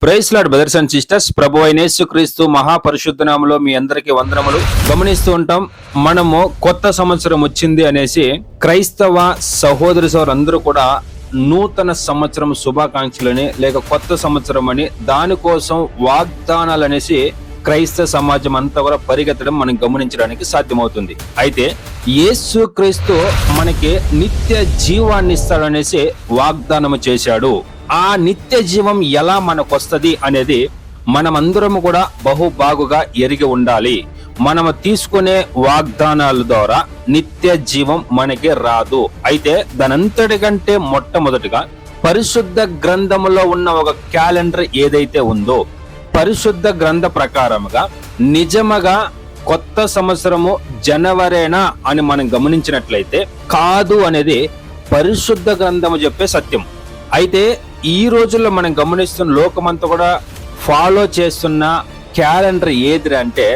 Praise Lord brothers and sisters. ప్రభు అయిన యేసుక్రీస్తు మహాపరిశుద్ధ నామములో మీ అందరికీ వందనములు. గమనిస్తూ ఉంటాం, మనము కొత్త సంవత్సరం వచ్చింది అనేసి క్రైస్తవ సహోదరి సోదరులందరూ కూడా నూతన సంవత్సరం శుభాకాంక్షలని లేక కొత్త సంవత్సరం అని దానికోసం వాగ్దానాలు అనేసి క్రైస్తవ సమాజం అంతా కూడా పరిగెత్తడం మనం గమనించడానికి సాధ్యమవుతుంది. అయితే యేసుక్రీస్తు మనకి నిత్య జీవాన్ని ఇస్తాడనేసి వాగ్దానం చేశాడు. ఆ నిత్య జీవం ఎలా మనకు వస్తుంది అనేది మనమందరము కూడా బహుబాగుగా ఎరిగి ఉండాలి. మనము తీసుకునే వాగ్దానాల ద్వారా నిత్య జీవం మనకి రాదు. అయితే దానంతటికంటే మొట్టమొదటిగా పరిశుద్ధ గ్రంథములో ఉన్న ఒక క్యాలెండర్ ఏదైతే ఉందో, పరిశుద్ధ గ్రంథ ప్రకారముగా నిజముగా కొత్త సంవత్సరము జనవరేనా అని మనం గమనించినట్లయితే కాదు అనేది పరిశుద్ధ గ్రంథము చెప్పే సత్యం. అయితే ఈ రోజుల్లో మనం గమనిస్తున్న లోకమంతా కూడా ఫాలో చేస్తున్న క్యాలెండర్ ఏది అంటే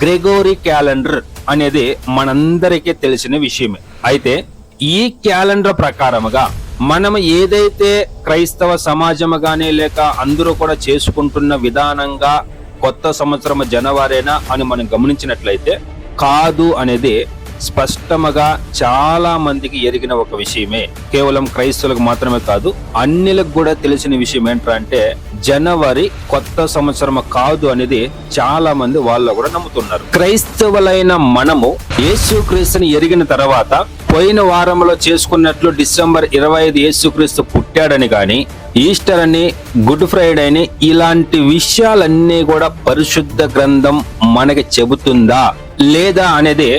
గ్రెగోరీ క్యాలెండర్ అనేది మనందరికీ తెలిసిన విషయమే. అయితే ఈ క్యాలెండర్ ప్రకారముగా మనం ఏదైతే క్రైస్తవ సమాజము గానీ లేక అందరూ కూడా చేసుకుంటున్న విధానంగా కొత్త సంవత్సరం జనవరేనా అని మనం గమనించినట్లయితే కాదు అనేది స్పష్టముగా చాలా మందికి ఎరిగిన ఒక విషయమే. కేవలం క్రైస్తవులకు మాత్రమే కాదు, అన్యులకు కూడా తెలిసిన విషయం ఏంటంటే జనవరి కొత్త సంవత్సరం కాదు అనేది చాలా మంది వాళ్ళు కూడా నమ్ముతున్నారు. క్రైస్తవులైన మనము యేసుక్రీస్తుని ఎరిగిన తర్వాత పోయిన వారంలో చేసుకున్నట్లు డిసెంబర్ 25 యేసుక్రీస్తు పుట్టాడని గాని, ఈస్టర్ అని, గుడ్ ఫ్రైడే అని ఇలాంటి విషయాలన్నీ కూడా పరిశుద్ధ గ్రంథం మనకి చెబుతుందా లేదా అనేది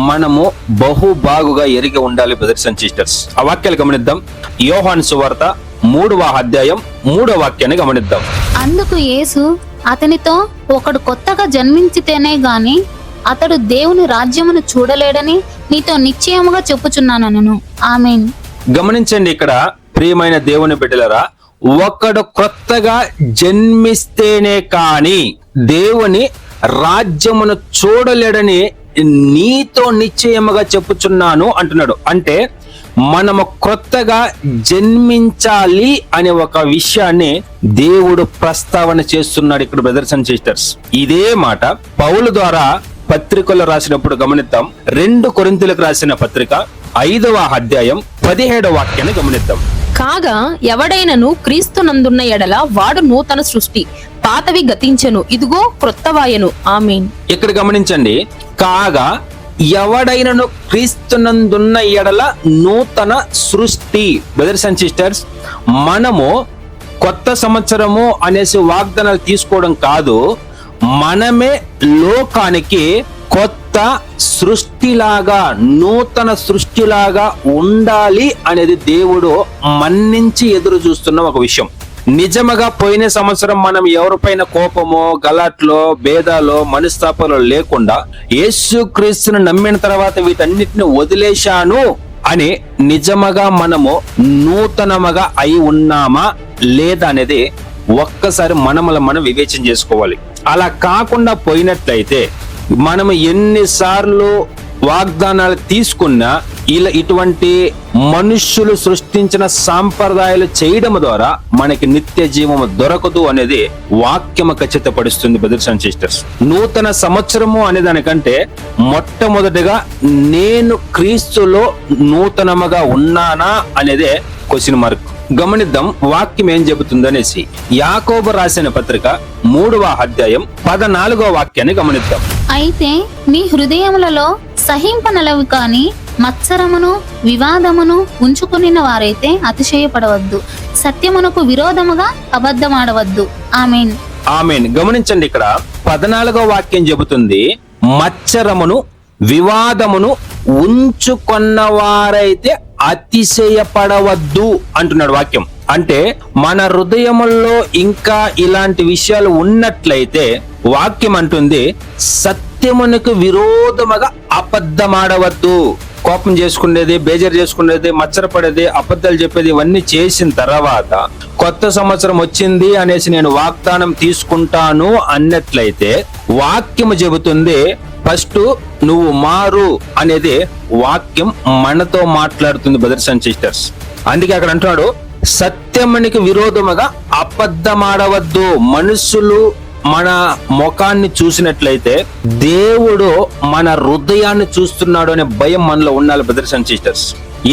మనము బహుబాగుగా ఎరిగి ఉండాలి బ్రదర్స్ అండ్ సిస్టర్స్. ఆ వాక్యాలు గమనిద్దాం. యోహాను సువార్త 3వ అధ్యాయం 3వ వాక్యాన్ని గమనిద్దాం. అందుకు యేసు అతనితో, ఒకడు కొత్తగా జన్మించితేనే గాని అతడు దేవుని రాజ్యమును చూడలేడని నీతో నిశ్చయముగా చెప్పుచున్నానను. ఆమేన్. గమనించండి, ఇక్కడ ప్రియమైన దేవుని బిడ్డలారా, ఒకడు కొత్తగా జన్మిస్తేనే కాని దేవుని రాజ్యమును చూడలేడని నీతో నిశ్చయముగా చెప్పుచున్నాను అంటున్నాడు. అంటే మనము కొత్తగా జన్మించాలి అనే ఒక విషయాన్ని దేవుడు ప్రస్తావన చేస్తున్నాడు ఇక్కడ బ్రదర్స్ అండ్ సిస్టర్స్. ఇదే మాట పౌలు ద్వారా పత్రికల్లో రాసినప్పుడు గమనిద్దాం. 2 కొరింథీయులకు రాసిన పత్రిక 5వ అధ్యాయం 17వ వాక్యాన్ని గమనిద్దాం. కాగా ఎవడైనను క్రీస్తునందున్న ఎడల వాడు నూతన సృష్టి, పాతవి గతించెను, ఇదిగో క్రొత్తవాయెను. ఆమేన్. ఇక్కడ గమనించండి, కాగా ఎవడైనను క్రీస్తునందున్న ఎడల నూతన సృష్టి. బ్రదర్స్ అండ్ సిస్టర్స్, మనము కొత్త సంవత్సరము అనేసి వాగ్దానాలు తీసుకోవడం కాదు, మనమే లోకానికి కొత్త సృష్టిలాగా, నూతన సృష్టిలాగా ఉండాలి అనేది దేవుడు మన్నించి ఎదురు చూస్తున్న ఒక విషయం. నిజముగా పోయిన సంవత్సరం మనం ఎవరిపైన కోపమో, గలాట్లో, భేదాలో, మనస్తాపాలు లేకుండా యేసుక్రీస్తును నమ్మిన తర్వాత వీటన్నిటిని వదిలేశాను అని నిజముగా మనము నూతనముగా అయి ఉన్నామా లేదా అనేది ఒక్కసారి మనం వివేచన చేసుకోవాలి. అలా కాకుండా పోయినట్లయితే మనం ఎన్నిసార్లు వాగ్దానాలు తీసుకున్నా ఇటువంటి మనుష్యులు సృష్టించిన సాంప్రదాయాలు చేయడం ద్వారా మనకి నిత్య జీవము దొరకదు అనేది వాక్యము ఖచ్చితపడుస్తుంది బ్రదర్స్ అండ్ సిస్టర్స్. నూతన సంవత్సరము అనే దానికంటే మొట్టమొదటిగా నేను క్రీస్తులో నూతనముగా ఉన్నానా అనేదే క్వశ్చన్ మార్క్. గమనిద్దాం వాక్యం ఏం చెబుతుందనేసి. యాకోబు రాసిన పత్రిక 3వ అధ్యాయం 14వ వాక్యాన్ని గమనిద్దాం. అయితే మీ హృదయములలో సహింపనలవి కాని మత్సరమును వివాదమును ఉంచుకునిన వారైతే అతిశయపడవద్దు, సత్యమునకు విరోధముగా అబద్ధమాడవద్దు. ఆమేన్. ఆమేన్. గమనించండి, ఇక్కడ 14వ వాక్యం చెబుతుంది, మత్సరమును వివాదమును ఉంచుకున్న వారైతే అతిశయపడవద్దు అంటున్నాడు వాక్యం. అంటే మన హృదయముల్లో ఇంకా ఇలాంటి విషయాలు ఉన్నట్లయితే వాక్యం అంటుంది సత్యమునకు విరోధముగా అబద్ధమాడవద్దు. కోపం చేసుకునేది, బేజారు చేసుకునేది, మచ్చరపడేది, అబద్ధాలు చెప్పేది ఇవన్నీ చేసిన తర్వాత కొత్త సంవత్సరం వచ్చింది అనేసి నేను వాగ్దానం తీసుకుంటాను అన్నట్లయితే వాక్యము చెబుతుంది ఫస్ట్ నువ్వు మారు అనేది వాక్యం మనతో మాట్లాడుతుంది బ్రదర్స్ అండ్ సిస్టర్స్. అందుకే అక్కడ అంటున్నాడు సత్యమునికి విరోధముగా అబద్ధమాడవద్దు. మనుషులు మన ముఖాన్ని చూసినట్లయితే దేవుడు మన హృదయాన్ని చూస్తున్నాడు అనే భయం మనలో ఉండాలి బ్రదర్స్ అండ్ సిస్టర్స్.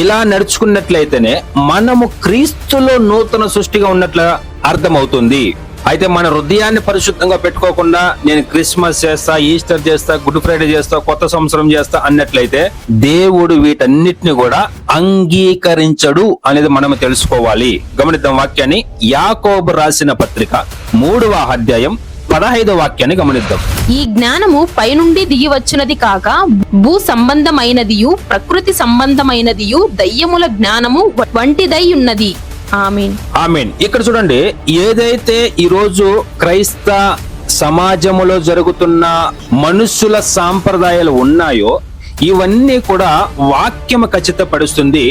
ఇలా నడుచుకున్నట్లయితేనే మనము క్రీస్తులో నూతన సృష్టిగా ఉన్నట్లు అర్థమవుతుంది. అయితే మన హృదయాన్ని పరిశుద్ధంగా పెట్టుకోకుండా నేను క్రిస్మస్ చేస్తా, ఈస్టర్ చేస్తా, గుడ్ ఫ్రైడే చేస్తా, కొత్త సంవత్సరం చేస్తా అన్నట్లయితే దేవుడు వీటన్నిటిని కూడా అంగీకరించడు అనేది మనం తెలుసుకోవాలి. గమనిద్దాం వాక్యాన్ని. యాకోబు రాసిన పత్రిక 3వ అధ్యాయం 15వ వాక్యాన్ని గమనిద్దాం. ఈ జ్ఞానము పైనుండి దిగి వచ్చినది కాక భూ సంబంధమైనదియు ప్రకృతి సంబంధమైనదియు దయ్యముల జ్ఞానము వంటిదై ఉన్నది. ఆమేన్. ఆమేన్. ఇక్కడ చూడండి, ఏదైతే ఈరోజు క్రైస్త సమాజములో జరుగుతున్న మనుషుల సాంప్రదాయాలు ఉన్నాయో ఇవన్నీ కూడా వాక్యము ఖచ్చితపరుస్తుంది.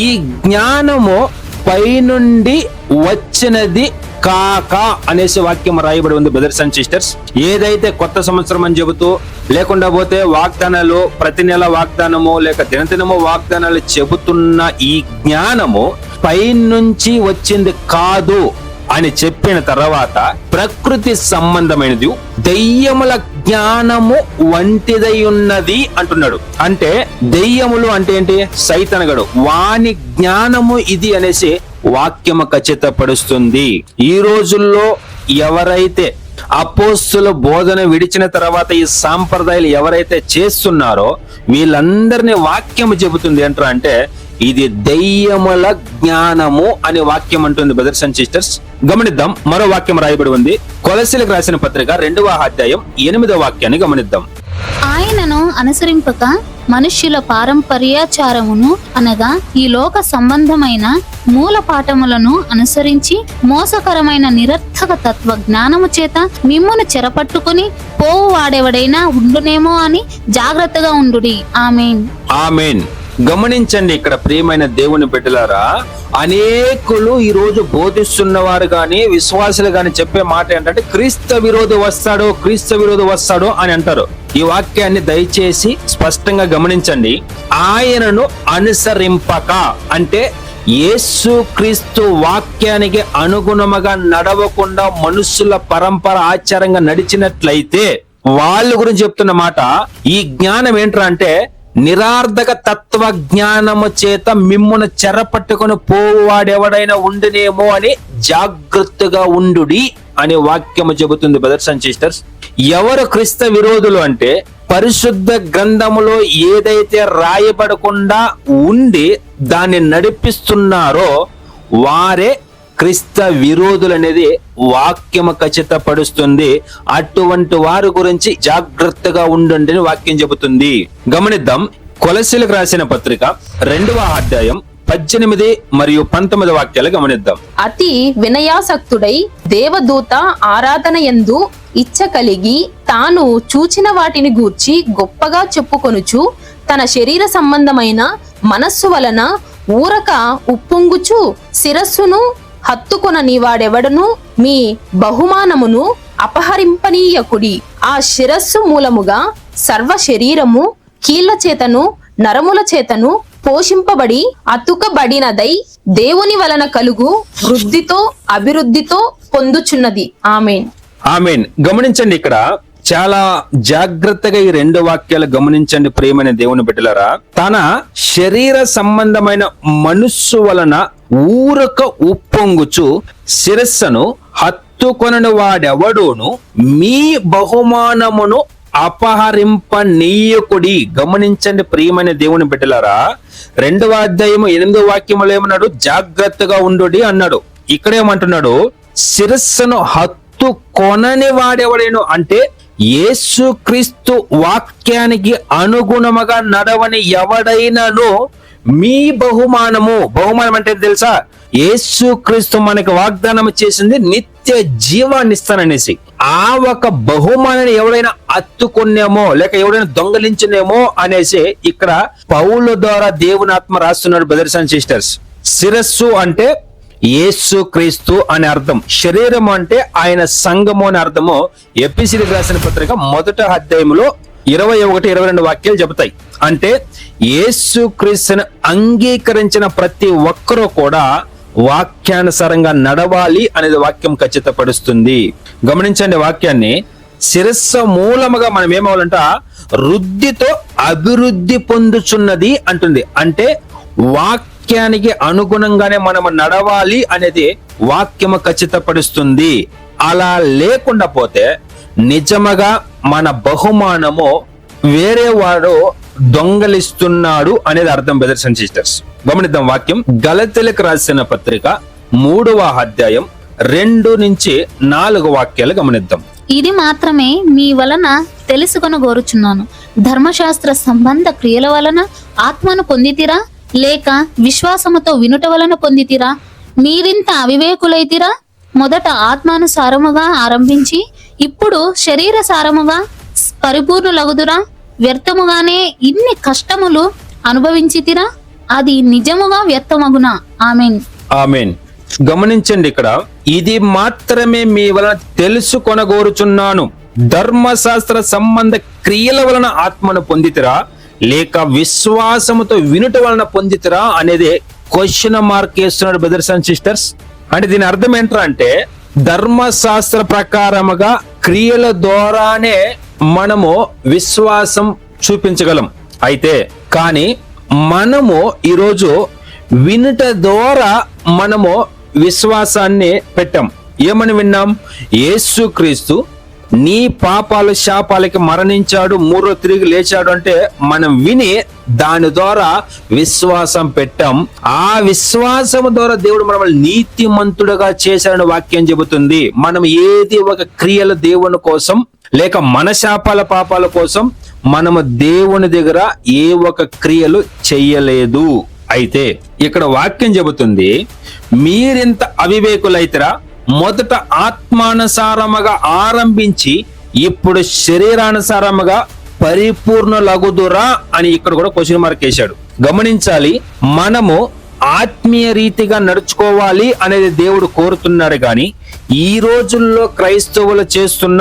ఈ జ్ఞానము పైనుండి వచ్చినది కాక అనేసి వాక్యం రాయబడి ఉంది బ్రదర్స్ అండ్ సిస్టర్స్. ఏదైతే కొత్త సంవత్సరం అని చెబుతూ లేకుండా పోతే వాగ్దానాలు, ప్రతి నెల వాగ్దానము లేక దినదినము వాగ్దానాలు చెబుతున్న ఈ జ్ఞానము పైనుంచి వచ్చింది కాదు అని చెప్పిన తర్వాత ప్రకృతి సంబంధమైనది దెయ్యముల జ్ఞానము వంటిదై ఉన్నది అంటున్నాడు. అంటే దెయ్యములు అంటే ఏంటి? సైతానగాడు, వాని జ్ఞానము ఇది అనేసి వాక్యము ఖచ్చితపరుస్తుంది. ఈ రోజుల్లో ఎవరైతే అపోస్తుల బోధన విడిచిన తర్వాత ఈ సాంప్రదాయాలు ఎవరైతే చేస్తున్నారో వీళ్ళందరినీ వాక్యము చెబుతుంది ఏంట్రా అంటే ఇది దెయ్యముల జ్ఞానము అనే వాక్యం అంటుంది బ్రదర్స్ అండ్ సిస్టర్స్. గమనిద్దాం, మరో వాక్యం రాయబడి ఉంది. కొలస్సీలకు రాసిన పత్రిక 2వ అధ్యాయం 8వ వాక్యాన్ని గమనిద్దాం. ఆయనను అనుసరింపక మనుష్యుల పారంపర్యాచారమును అనగా ఈ లోక సంబంధమైన మూల పాఠములను అనుసరించి మోసకరమైన నిరర్థక తత్వ జ్ఞానము చేత మిమ్మును చెరపట్టుకుని పోవు వాడెవడైనా ఉండునేమో అని జాగ్రత్తగా ఉండుడి. ఆమేన్. ఆమేన్. గమనించండి, ఇక్కడ ప్రియమైన దేవుని బిడ్డలారా, అనేకులు ఈ రోజు బోధిస్తున్న వారు గాని విశ్వాసులు గాని చెప్పే మాట ఏంటంటే క్రీస్తు విరోధి వస్తాడు, క్రీస్తు విరోధి వస్తాడు అని అంటారు. ఈ వాక్యాన్ని దయచేసి స్పష్టంగా గమనించండి. ఆయనను అనుసరింపక అంటే యేసు క్రీస్తు వాక్యానికి అనుగుణముగా నడవకుండా మనుషుల పరంపర ఆచారంగా నడిచినట్లయితే వాళ్ళ గురించి చెప్తున్న మాట, ఈ జ్ఞానం ఏంట్రా అంటే నిరార్థక తత్వ జ్ఞానము చేత మిమ్మును చెరపట్టుకుని పోవాడెవడైనా ఉండునేమో అని జాగ్రత్తగా ఉండుడి అనే వాక్యము చెబుతుంది బ్రదర్స్ అండ్ సిస్టర్స్. ఎవరు క్రీస్తు విరోధులు అంటే పరిశుద్ధ గ్రంథములో ఏదైతే రాయబడకుండా ఉండి దాన్ని నడిపిస్తున్నారో వారే క్రీస్తు విరోధులు అనేది వాక్యము ఖచ్చితపరుస్తుంది. అటువంటి వారి గురించి జాగ్రత్తగా ఉండండి అని వాక్యం చెబుతుంది. గమనిద్దాం, కొలస్సీలకు రాసిన పత్రిక 2వ అధ్యాయం 18 మరియు 19 వాక్యాలు గమనిద్దాం. అతి వినయాసక్తుడై దేవదూత ఆరాధన యందు ఇచ్చ కలిగి తాను చూచిన వాటిని గూర్చి గొప్పగా చెప్పుకొనుచు తన శరీర సంబంధమైన మనస్సు వలన ఊరక ఉప్పొంగుచు శిరస్సును హత్తుకొనని వాడెవడను మీ బహుమానమును అపహరింపనీయకుడి. ఆ శిరస్సు మూలముగా సర్వ శరీరము కీళ్ల చేతను నరముల చేతను పోషింపబడి అతుకబడినదై దేవుని వలన కలుగు వృద్ధితో అభివృద్ధితో పొందుచున్నది. ఆమేన్. ఆమేన్. గమనించండి, ఇక్కడ చాలా జాగ్రత్తగా ఈ 2 వాక్యాలు గమనించండి ప్రియమైన దేవుని బిడ్డలారా. తన శరీర సంబంధమైన మనస్సు వలన ఊరక ఉప్పొంగుచు శిరస్సును హత్తుకొనని వాడెవడోను మీ బహుమానమును అపహరింపనీయకుడి. గమనించండి ప్రియమైన దేవుని బిడ్డలారా, 2వ అధ్యాయం 8వ వాక్యములో ఏమన్నాడు? జాగ్రత్తగా ఉండుడి అన్నాడు. ఇక్కడేమంటున్నాడు? శిరస్సును హత్తుకొనని వాడెవడేను అంటే యేసుక్రీస్తు వాక్యానికి అనుగుణముగా నడవని ఎవడైనాను మీ బహుమానం అంటే తెలుసా? యేసుక్రీస్తు మనకి వాగ్దానం చేసింది నిత్య జీవాన్ని ఇస్తాననేసి. ఆ ఒక బహుమానాన్ని ఎవడైనా అత్తుకున్నామో లేక ఎవడైనా దొంగలించునేమో అనేసి ఇక్కడ పౌలు ద్వారా దేవుని ఆత్మ రాస్తున్నాడు బ్రదర్స్ అండ్ సిస్టర్స్. శిరస్సు అంటే యేసు క్రీస్తు అనే అర్థం, శరీరం అంటే ఆయన సంఘము అనే అర్థము. ఎఫెసీయులకు రాసిన పత్రిక 1వ అధ్యాయంలో 21-22 వాక్యాలు చెబుతాయి. అంటే యేసు క్రీస్తును అంగీకరించిన ప్రతి ఒక్కరూ కూడా వాక్యానుసారంగా నడవాలి అనేది వాక్యం ఖచ్చితపరుస్తుంది. గమనించండి వాక్యాన్ని. శిరస్సు మూలముగా మనం ఏమవ్వాలంట, వృద్ధితో అభివృద్ధి పొందుచున్నది అంటుంది. అంటే వాక్యానికి అనుగుణంగానే మనం నడవాలి అనేది వాక్యము ఖచ్చితపరుస్తుంది. అలా లేకుండా పోతే నిజముగా మన బహుమానము వేరే వాడు దొంగలిస్తున్నాడు అనేది అర్థం బ్రదర్స్ అండ్ సిస్టర్స్. గమనిద్దాం వాక్యం. గలతీయులకు రాసిన పత్రిక 3వ అధ్యాయం 2 నుంచి 4 వాక్యాలు గమనిద్దాం. ఇది మాత్రమే మీ వలన తెలుసుకొనగోరుచున్నాను, ధర్మశాస్త్ర సంబంధ క్రియల వలన ఆత్మను పొందితిరా, లేక విశ్వాసముతో వినుట వలన పొందితిరా? మీరింత అవివేకులైతిరా. మొదట ఆత్మానుసారముగా ఆరంభించి ఇప్పుడు శరీర సారముగా పరిపూర్ణులగుదురా? వ్యర్థముగానే ఇన్ని కష్టములు అనుభవించితిరా? అది నిజముగా వ్యర్థమగునా? ఆమేన్. ఆమేన్. గమనించండి ఇక్కడ, ఇది మాత్రమే మీ వలన తెలుసుకొనగోరుచున్నాను, ధర్మశాస్త్ర సంబంధ క్రియల వలన ఆత్మను పొందితిరా, లేక విశ్వాసముతో వినుట వలన పొందితిరా అనేది క్వశ్చన్ మార్క్ వేస్తున్నాడు బ్రదర్స్ అండ్ సిస్టర్స్. అంటే దీని అర్థం ఏంట్రా అంటే, ధర్మశాస్త్ర ప్రకారముగా క్రియల ద్వారానే మనము విశ్వాసం చూపించగలం. అయితే కానీ మనము ఈరోజు వినుట ద్వారా మనము విశ్వాసాన్ని పెట్టాం. ఏమని విన్నాం? యేసుక్రీస్తు నీ పాపాలు శాపాలకి మరణించాడు, 3వ తిరిగి లేచాడు అంటే మనం విని దాని ద్వారా విశ్వాసం పెట్టాం. ఆ విశ్వాసం ద్వారా దేవుడు మనల్ని నీతిమంతుడుగా చేశాడని వాక్యం చెబుతుంది. మనం ఏది ఒక క్రియలు దేవుని కోసం లేక మన శాపాల పాపాల కోసం మనము దేవుని దగ్గర ఏ ఒక క్రియలు చెయ్యలేదు. అయితే ఇక్కడ వాక్యం చెబుతుంది, మీరింత అవివేకులైతేరా, మొదట ఆత్మానుసారముగా ఆరంభించి ఇప్పుడు శరీరానుసారముగా పరిపూర్ణులగుదురా అని ఇక్కడ కూడా క్వశ్చన్ మార్క్ వేశాడు. గమనించాలి, మనము ఆత్మీయ రీతిగా నడుచుకోవాలి అనేది దేవుడు కోరుతున్నాడు. కానీ ఈ రోజుల్లో క్రైస్తవులు చేస్తున్న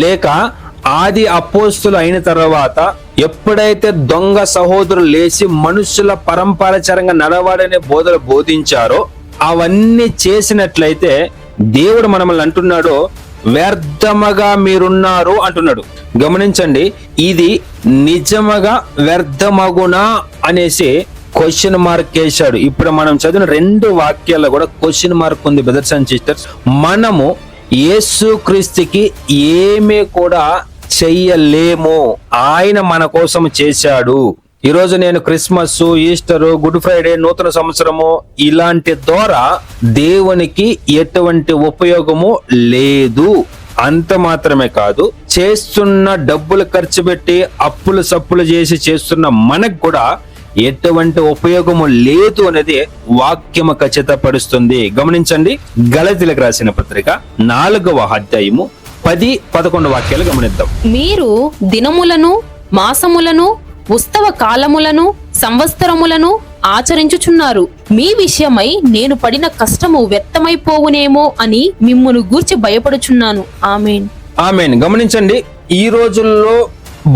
లేక ఆది అపోస్తులు అయిన తర్వాత ఎప్పుడైతే దొంగ సహోదరులు లేచి మనుషుల పరంపరాచారంగా నడవాడనే బోధలు బోధించారో అవన్నీ చేసినట్లయితే దేవుడు మనల్ని అంటున్నాడు, వ్యర్థముగా మీరున్నారు అంటున్నాడు. గమనించండి, ఇది నిజముగా వ్యర్థమగునా అనేసి క్వశ్చన్ మార్క్ వేశాడు. ఇప్పుడు మనం చదివిన 2 వాక్యాల్లో కూడా క్వశ్చన్ మార్క్ ఉంది బ్రదర్స్ అండ్ సిస్టర్స్. మనము యేసుక్రీస్తుకి ఏమీ కూడా చెయ్యలేము, ఆయన మన కోసం చేశాడు. ఈరోజు నేను క్రిస్మస్, ఈస్టర్, గుడ్ ఫ్రైడే, నూతన సంవత్సరము ఇలాంటి ద్వారా దేవునికి ఎటువంటి ఉపయోగము లేదు. అంత మాత్రమే కాదు, చేస్తున్న డబ్బులు ఖర్చు పెట్టి అప్పులు సప్పులు చేసి చేస్తున్న మనకు కూడా ఎటువంటి ఉపయోగము లేదు అనేది వాక్యము ఖచ్చితపరుస్తుంది. గమనించండి, గలతీయులకు రాసిన పత్రిక 4వ అధ్యాయము 10-11 వాక్యాలు గమనిద్దాం. మీరు దినములను, మాసములను, ఉత్సవ కాలములను, సంవత్సరములను ఆచరించుచున్నారు. మీ విషయమై నేను పడిన కష్టము వ్యర్థమైపోవునేమో అని మిమ్మును గూర్చి భయపడుచున్నాను. ఆమేన్. ఆమేన్. గమనించండి, ఈ రోజుల్లో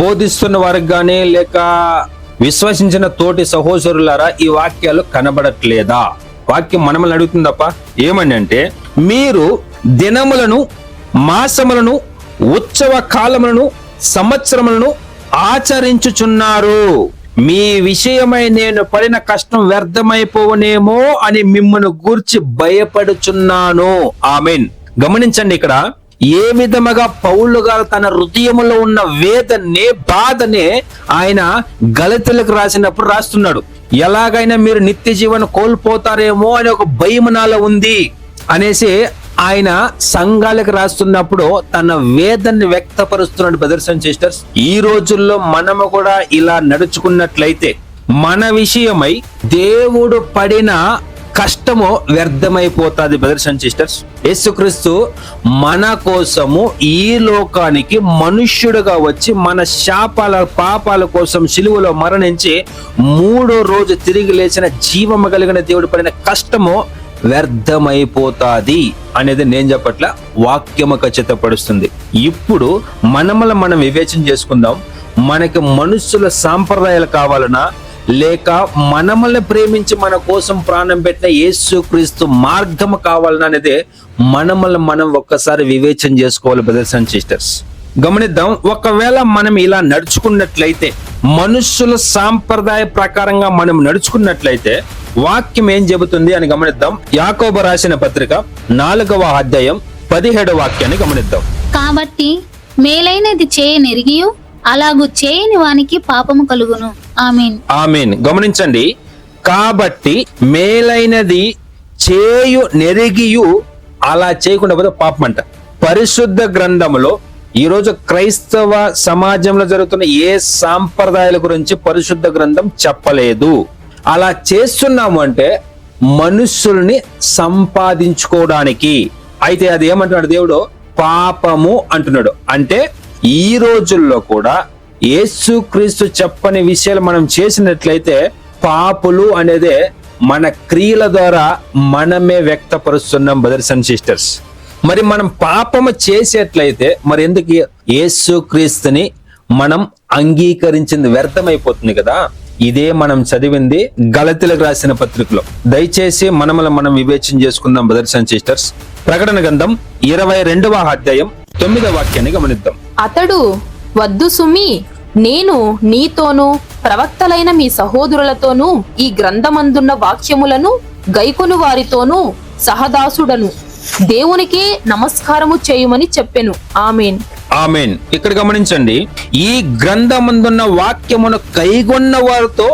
బోధిస్తున్న వారికి గానీ లేక విశ్వసించిన తోటి సహోదరులారా ఈ వాక్యాలు కనబడట్లేదా? వాక్యం మనల్ని అడుగుతుంది తప్ప. ఏమని అంటే, మీరు దినములను, మాసములను, ఉత్సవ కాలములను, సంవత్సరములను ఆచరించుచున్నారు. మీ విషయమై నేను పడిన కష్టం వ్యర్థమైపోవనేమో అని మిమ్మల్ని గూర్చి భయపడుచున్నాను. ఆమేన్. గమనించండి, ఇక్కడ ఏ విధముగా పౌలు గారు తన హృదయములో ఉన్న వేదనే బాధనే ఆయన గలతీయులకు రాసినప్పుడు రాస్తున్నాడు. ఎలాగైనా మీరు నిత్య జీవనం కోల్పోతారేమో అని ఒక భయం నాలో ఉంది అనేసి ఆయన సంఘాలకు రాస్తున్నప్పుడు తన వేదన్ని వ్యక్తపరుస్తున్నాడు బ్రదర్స్ అండ్ సిస్టర్స్. ఈ రోజుల్లో మనము కూడా ఇలా నడుచుకున్నట్లయితే మన విషయమై దేవుడు పడిన కష్టము వ్యర్థమైపోతాది బ్రదర్స్ అండ్ సిస్టర్స్. యేసుక్రీస్తు మన కోసము ఈ లోకానికి మనుష్యుడుగా వచ్చి మన శాపాల పాపాల కోసం సిలువలో మరణించి 3వ రోజు తిరిగి లేచిన జీవము కలిగిన దేవుడు పడిన కష్టము వ్యర్థమైపోతాది అనేది నేను చెప్పట్ల, వాక్యము ఖచ్చితపరుస్తుంది. ఇప్పుడు మనం వివేచన చేసుకుందాం. మనకి మనుషుల సాంప్రదాయాలు కావాలన్నా లేక మనల్ని ప్రేమించి మన కోసం ప్రాణం పెట్టిన యేసుక్రీస్తు మార్గం కావాలన్నా అనేది మనల్ని మనం ఒక్కసారి వివేచన చేసుకోవాలి బ్రదర్స్ అండ్ సిస్టర్స్. గమనిద్దాం, ఒకవేళ మనం ఇలా నడుచుకున్నట్లయితే, మనుషుల సాంప్రదాయ ప్రకారంగా మనం నడుచుకున్నట్లయితే వాక్యం ఏం చెబుతుంది అని గమనిద్దాం. యాకోబు రాసిన పత్రిక 4వ అధ్యాయం 17వ వాక్యాన్ని గమనిద్దాం. కాబట్టి మేలైనది చేయనెరిగియు అలాగు చేయని వానికి పాపము కలుగును. ఆమేన్. ఆమేన్. గమనించండి, కాబట్టి మేలైనది చేయు నెరిగియు అలా చేయకుండా పోతే పాపం అంట. పరిశుద్ధ గ్రంథములో ఈరోజు క్రైస్తవ సమాజంలో జరుగుతున్న ఏ సాంప్రదాయాల గురించి పరిశుద్ధ గ్రంథం చెప్పలేదు. అలా చేస్తున్నాము అంటే మనుషుల్ని సంపాదించుకోవడానికి. అయితే అది ఏమంటున్నాడు దేవుడు? పాపము అంటున్నాడు. అంటే ఈ రోజుల్లో కూడా యేసుక్రీస్తు చెప్పని విషయాలు మనం చేసినట్లయితే పాపులు అనేదే మన క్రియల ద్వారా మనమే వ్యక్తపరుస్తున్నాం బ్రదర్స్ అండ్ సిస్టర్స్. మరి మనం పాపము చేసేట్లయితే మరి ఎందుకు యేసుక్రీస్తుని మనం అంగీకరించింది వ్యర్థమైపోతుంది కదా. ఇదే మనం చదివింది గలతీలకు రాసిన పత్రికలో. దయచేసి మనం వివేచన చేసుకుందాం బ్రదర్స్ అండ్ సిస్టర్స్. ప్రకటన గ్రంథం 22వ అధ్యాయం 9వ వాక్యాన్ని గమనిద్దాం. అతడు, వద్దు సుమి, నేను నీతోనూ ప్రవక్తలైన మీ సహోదరులతోనూ ఈ గ్రంథమందున్న వాక్యములను గైకొను వారితోనూ సహదాసుడను, దేవునికే నమస్కారము చేయుమని చెప్పెను. ఆమేన్. ఆమేన్. ఇక్కడ గమనించండి, ఈ గ్రంథమందున్న వాక్యమును కైగొన్న వారితో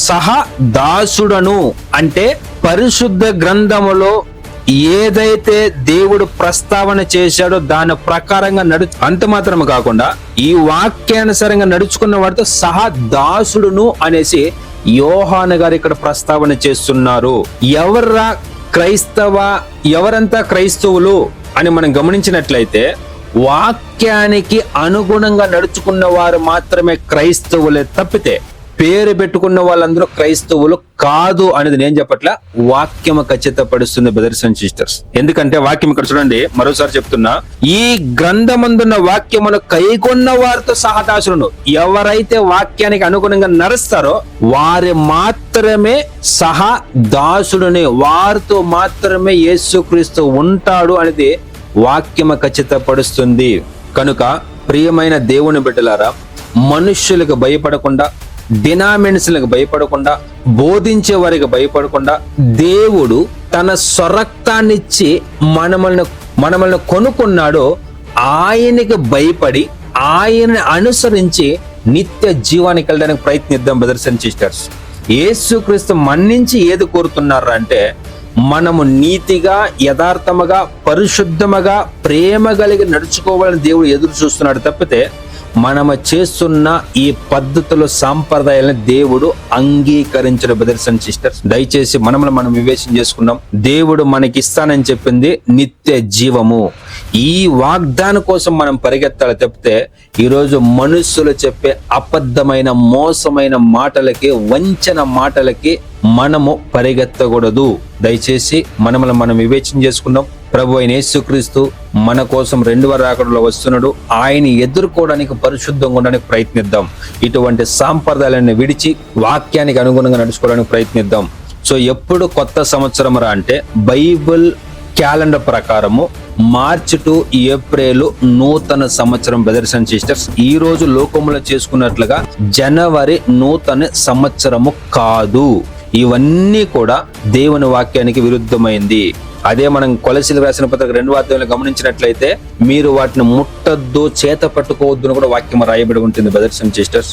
సహా దాసుడను అంటే పరిశుద్ధ గ్రంథములో ఏదైతే దేవుడు ప్రస్తావన చేశాడో దాని ప్రకారంగా అంత మాత్రమే కాకుండా ఈ వాక్యానుసారంగా నడుచుకున్న వాడితో సహా దాసుడును అనేసి యోహాను గారు ఇక్కడ ప్రస్తావన చేస్తున్నారు. ఎవరంతా క్రైస్తవులు అని మనం గమనించినట్లయితే వాక్యానికి అనుగుణంగా నడుచుకున్న వారు మాత్రమే క్రైస్తవులే తప్పితే పేరు పెట్టుకున్న వాళ్ళందరూ క్రైస్తవులు కాదు అనేది నేను చెప్పట్లా, వాక్యం ఖచ్చితపడుస్తుంది బ్రదర్స్ అండ్ సిస్టర్స్. ఎందుకంటే వాక్యం ఇక్కడ చూడండి, మరోసారి చెప్తున్నా, ఈ గ్రంథమందున్న వాక్యమును కైగొన్న వారితో సహదాసులను, ఎవరైతే వాక్యానికి అనుగుణంగా నడుస్తారో వారి మాత్రమే సహా దాసుడుని, వారితో మాత్రమే యేసుక్రీస్తు ఉంటాడు అనేది వాక్యము ఖచ్చితపడుస్తుంది. కనుక ప్రియమైన దేవుని బిడ్డలారా, మనుష్యులకు భయపడకుండా, డినామినేషన్లకు భయపడకుండా, బోధించే వారికి భయపడకుండా, దేవుడు తన స్వరక్తాన్నిచ్చి మనల్ని కొనుక్కున్నాడో ఆయనకి భయపడి ఆయన్ని అనుసరించి నిత్య జీవానికి వెళ్ళడానికి ప్రయత్నిద్దాం బ్రదర్స్ అండ్ సిస్టర్స్. యేసుక్రీస్తు మన్నించి ఏది కోరుతున్నారు అంటే మనము నీతిగా, యథార్థముగా, పరిశుద్ధముగా, ప్రేమ కలిగి నడుచుకోవాలని దేవుడు ఎదురు చూస్తున్నాడు తప్పితే మనము చేస్తున్న ఈ పద్ధతులు, సాంప్రదాయాలను దేవుడు అంగీకరించడు బ్రదర్స్ అండ్ సిస్టర్స్. దయచేసి మనం వివేచన చేసుకున్నాం. దేవుడు మనకి ఇస్తానని చెప్పింది నిత్య జీవము. ఈ వాగ్దానం కోసం మనం పరిగెత్తాలి తప్పితే ఈరోజు మనుషులు చెప్పే అబద్ధమైన, మోసమైన మాటలకి, వంచన మాటలకి మనము పరిగెత్తకూడదు. దయచేసి మనం వివేచన చేసుకుందాం. ప్రభు అయిన యేసుక్రీస్తు మన కోసం 2వ రాకడలో వస్తున్నాడు. ఆయన ఎదుర్కోవడానికి, పరిశుద్ధంగా ఉండడానికి ప్రయత్నిద్దాం. ఇటువంటి సాంప్రదాయాలను విడిచి వాక్యానికి అనుగుణంగా నడుచుకోవడానికి ప్రయత్నిద్దాం. సో ఎప్పుడు కొత్త సంవత్సరం రా అంటే బైబిల్ క్యాలెండర్ ప్రకారము మార్చి టు ఏప్రిల్ నూతన సంవత్సరం బ్రదర్స్ అండ్ సిస్టర్స్. ఈ రోజు లోకములో చేసుకున్నట్లుగా జనవరి నూతన సంవత్సరము కాదు. ఇవన్నీ కూడా దేవుని వాక్యానికి విరుద్ధమైంది. అదే మనం కొలసీలకు రాసిన పత్రిక 2వ అధ్యాయంలో గమనించినట్లయితే మీరు వాటిని ముట్టద్దు, చేత పట్టుకోవద్దు అని కూడా వాక్యం రాయబడి ఉంటుంది బ్రదర్స్ అండ్ సిస్టర్స్.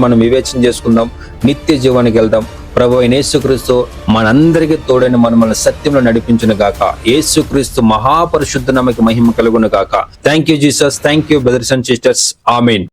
మనం వివేచన చేసుకుందాం, నిత్య జీవానికి వెళ్దాం. ప్రభు అయిన యేసుక్రీస్తు మనందరికీ తోడైన మనల్ని సత్యంలో నడిపించును గాక. యేసుక్రీస్తు మహాపరిశుద్ధ నామముకి మహిమ కలుగును గాక. Thank you Jesus. Thank you brothers and sisters. Amen.